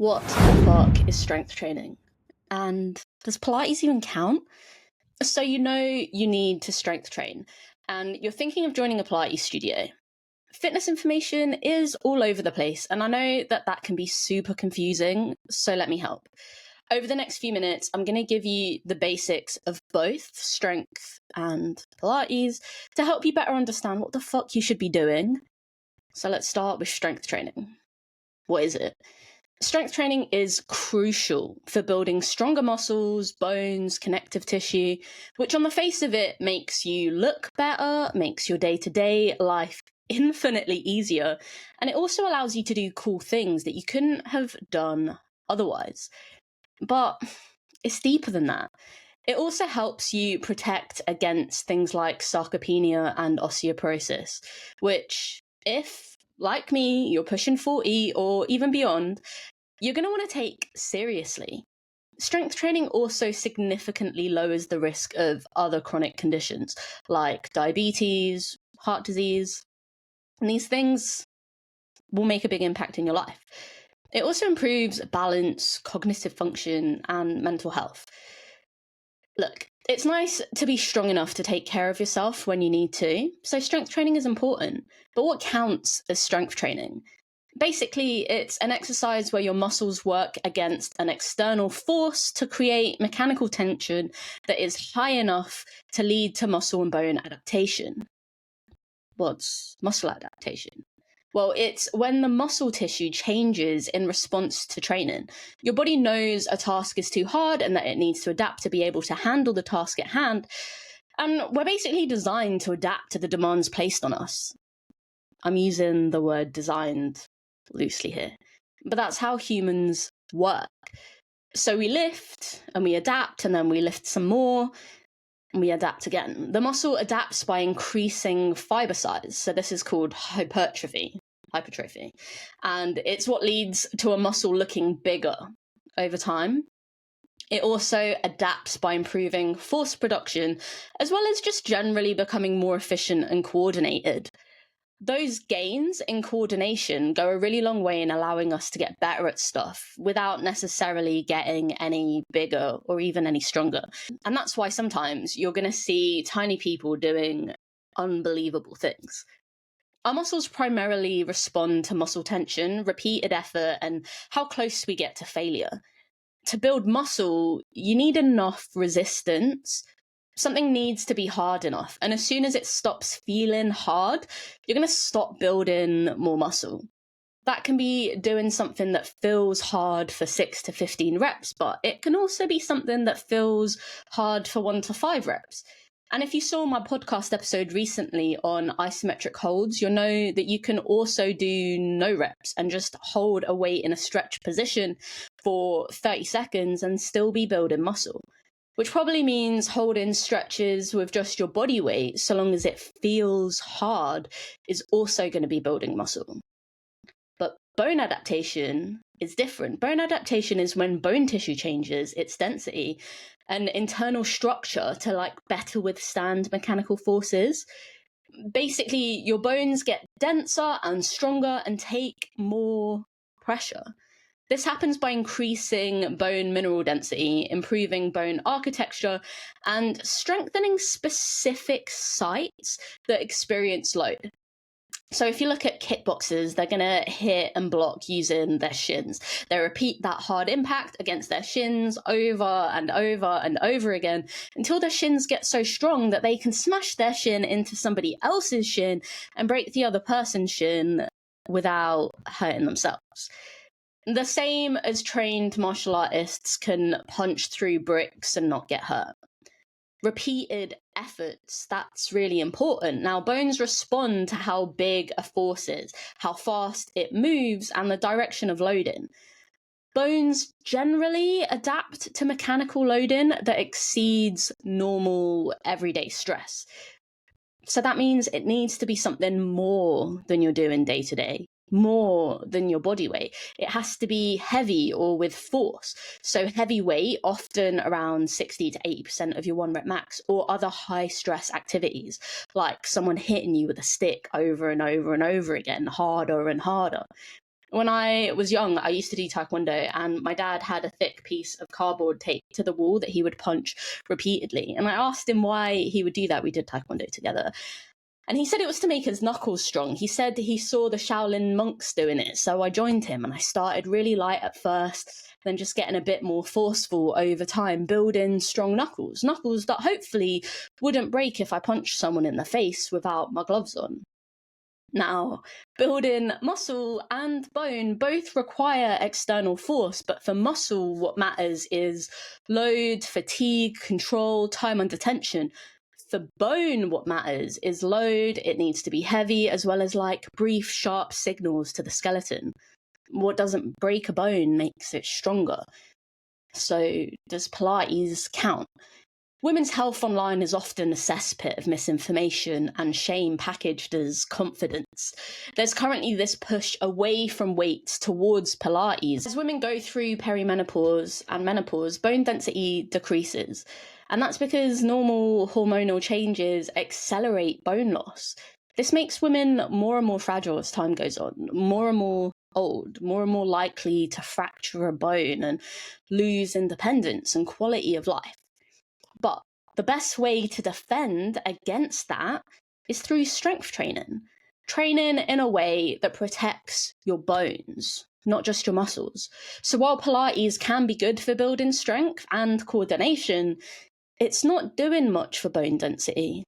What the fuck is strength training? And does Pilates even count? So you know you need to strength train, and you're thinking of joining a Pilates studio. Fitness information is all over the place, and I know that that can be super confusing, so let me help. Over the next few minutes, I'm going to give you the basics of both strength and Pilates to help you better understand what the fuck you should be doing. So let's start with strength training. What is it? Strength training is crucial for building stronger muscles, bones, connective tissue, which on the face of it makes you look better, makes your day-to-day life infinitely easier, and it also allows you to do cool things that you couldn't have done otherwise. But it's deeper than that. It also helps you protect against things like sarcopenia and osteoporosis, which, if, like me, you're pushing 40 or even beyond, you're going to want to take seriously. Strength training also significantly lowers the risk of other chronic conditions like diabetes, heart disease, and these things will make a big impact in your life. It also improves balance, cognitive function, and mental health. Look, it's nice to be strong enough to take care of yourself when you need to, so strength training is important. But what counts as strength training? Basically, it's an exercise where your muscles work against an external force to create mechanical tension that is high enough to lead to muscle and bone adaptation. What's muscle adaptation? Well, it's when the muscle tissue changes in response to training. Your body knows a task is too hard and that it needs to adapt to be able to handle the task at hand. And we're basically designed to adapt to the demands placed on us. I'm using the word designed loosely here, but that's how humans work. So we lift and we adapt, and then we lift some more and we adapt again. The muscle adapts by increasing fiber size, so this is called hypertrophy, and it's what leads to a muscle looking bigger over time. It also adapts by improving force production, as well as just generally becoming more efficient and coordinated. Those gains in coordination go a really long way in allowing us to get better at stuff without necessarily getting any bigger or even any stronger. And that's why sometimes you're going to see tiny people doing unbelievable things. Our muscles primarily respond to muscle tension, repeated effort, and how close we get to failure. To build muscle, you need enough resistance. Something needs to be hard enough. And as soon as it stops feeling hard, you're going to stop building more muscle. That can be doing something that feels hard for 6 to 15 reps, but it can also be something that feels hard for 1 to 5 reps. And if you saw my podcast episode recently on isometric holds, you'll know that you can also do no reps and just hold a weight in a stretch position for 30 seconds and still be building muscle. Which probably means holding stretches with just your body weight, so long as it feels hard, is also going to be building muscle. But bone adaptation is different. Bone adaptation is when bone tissue changes its density and internal structure to better withstand mechanical forces. Basically, your bones get denser and stronger and take more pressure. This happens by increasing bone mineral density, improving bone architecture, and strengthening specific sites that experience load. So if you look at kickboxers, they're going to hit and block using their shins. They repeat that hard impact against their shins over and over and over again until their shins get so strong that they can smash their shin into somebody else's shin and break the other person's shin without hurting themselves. The same as trained martial artists can punch through bricks and not get hurt. Repeated efforts, that's really important. Now, bones respond to how big a force is, how fast it moves, and the direction of loading. Bones generally adapt to mechanical loading that exceeds normal everyday stress. So that means it needs to be something more than you're doing day to day. More than your body weight. It has to be heavy or with force. So heavy weight, often around 60 to 80% of your 1 rep max, or other high stress activities, like someone hitting you with a stick over and over and over again, harder and harder. When I was young, I used to do taekwondo, and my dad had a thick piece of cardboard taped to the wall that he would punch repeatedly. And I asked him why he would do that. We did taekwondo together. And he said it was to make his knuckles strong. He said he saw the Shaolin monks doing it. So I joined him, and I started really light at first, then just getting a bit more forceful over time, building strong knuckles. Knuckles that hopefully wouldn't break if I punched someone in the face without my gloves on. Now, building muscle and bone both require external force, but for muscle, what matters is load, fatigue, control, time under tension. For bone, what matters is load, it needs to be heavy, as well as like brief, sharp signals to the skeleton. What doesn't break a bone makes it stronger. So, does Pilates count? Women's health online is often a cesspit of misinformation and shame packaged as confidence. There's currently this push away from weights towards Pilates. As women go through perimenopause and menopause, bone density decreases. And that's because normal hormonal changes accelerate bone loss. This makes women more and more fragile as time goes on, more and more old, more and more likely to fracture a bone and lose independence and quality of life. But the best way to defend against that is through strength training. Training in a way that protects your bones, not just your muscles. So while Pilates can be good for building strength and coordination, it's not doing much for bone density.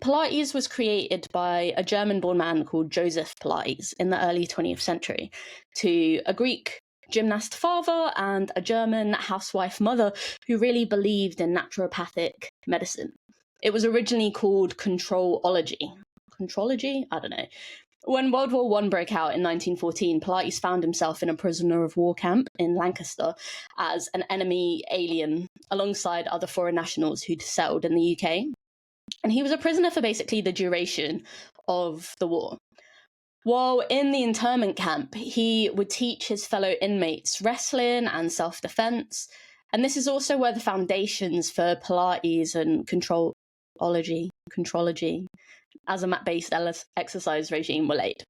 Pilates was created by a German-born man called Joseph Pilates in the early 20th century to a Greek gymnast father and a German housewife mother who really believed in naturopathic medicine. It was originally called controlology. Contrology? I don't know. When World War I broke out in 1914, Pilates found himself in a prisoner of war camp in Lancaster as an enemy alien alongside other foreign nationals who'd settled in the UK. And he was a prisoner for basically the duration of the war. While in the internment camp, he would teach his fellow inmates wrestling and self-defense. And this is also where the foundations for Pilates and controlology as a mat-based exercise regime were laid.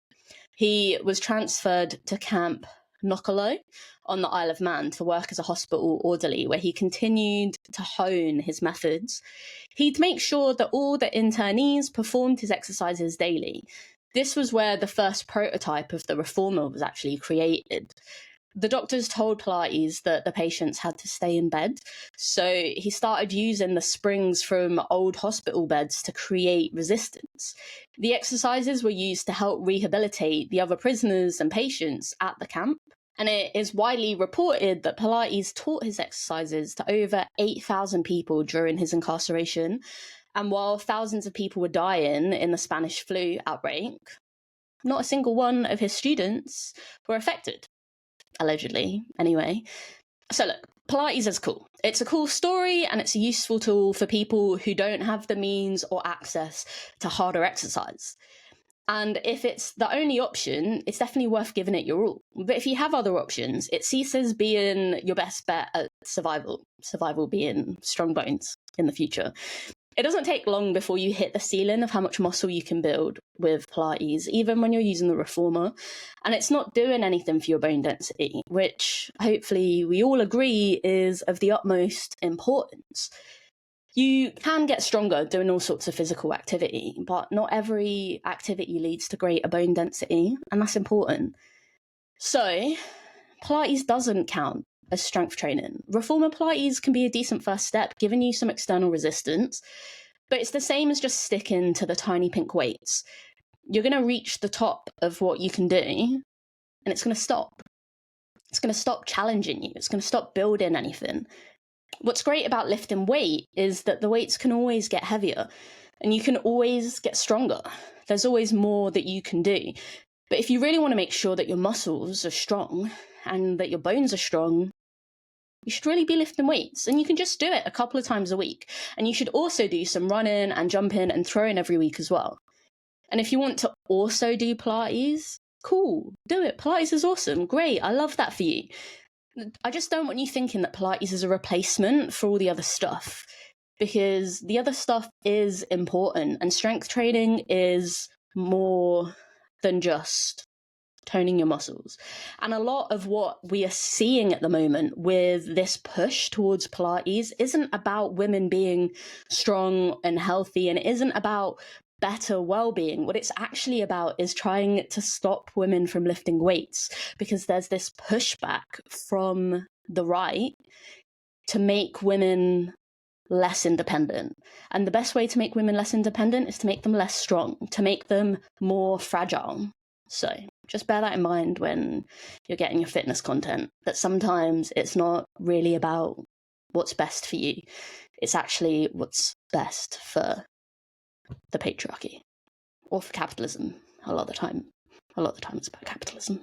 He was transferred to Camp Noccolo on the Isle of Man to work as a hospital orderly, where he continued to hone his methods. He'd make sure that all the internees performed his exercises daily. This was where the first prototype of the reformer was actually created. The doctors told Pilates that the patients had to stay in bed, so he started using the springs from old hospital beds to create resistance. The exercises were used to help rehabilitate the other prisoners and patients at the camp, and it is widely reported that Pilates taught his exercises to over 8,000 people during his incarceration. And while thousands of people were dying in the Spanish flu outbreak, not a single one of his students were affected. Allegedly, anyway. So look, Pilates is cool. It's a cool story and it's a useful tool for people who don't have the means or access to harder exercise. And if it's the only option, it's definitely worth giving it your all. But if you have other options, it ceases being your best bet at survival. Survival being strong bones in the future. It doesn't take long before you hit the ceiling of how much muscle you can build with Pilates, even when you're using the reformer. And it's not doing anything for your bone density, which hopefully we all agree is of the utmost importance. You can get stronger doing all sorts of physical activity, but not every activity leads to greater bone density, and that's important. So, Pilates doesn't count as strength training. Reformer Pilates can be a decent first step, giving you some external resistance, but it's the same as just sticking to the tiny pink weights. You're going to reach the top of what you can do, and it's going to stop. It's going to stop challenging you. It's going to stop building anything. What's great about lifting weight is that the weights can always get heavier, and you can always get stronger. There's always more that you can do. But if you really want to make sure that your muscles are strong and that your bones are strong, you should really be lifting weights, and you can just do it a couple of times a week. And you should also do some running and jumping and throwing every week as well. And if you want to also do Pilates, cool, do it. Pilates is awesome. Great. I love that for you. I just don't want you thinking that Pilates is a replacement for all the other stuff, because the other stuff is important, and strength training is more than just toning your muscles. And a lot of what we are seeing at the moment with this push towards Pilates isn't about women being strong and healthy, and it isn't about better well-being. What it's actually about is trying to stop women from lifting weights, because there's this pushback from the right to make women less independent. And the best way to make women less independent is to make them less strong, to make them more fragile. So just bear that in mind when you're getting your fitness content, that sometimes it's not really about what's best for you. It's actually what's best for the patriarchy or for capitalism. A lot of the time it's about capitalism.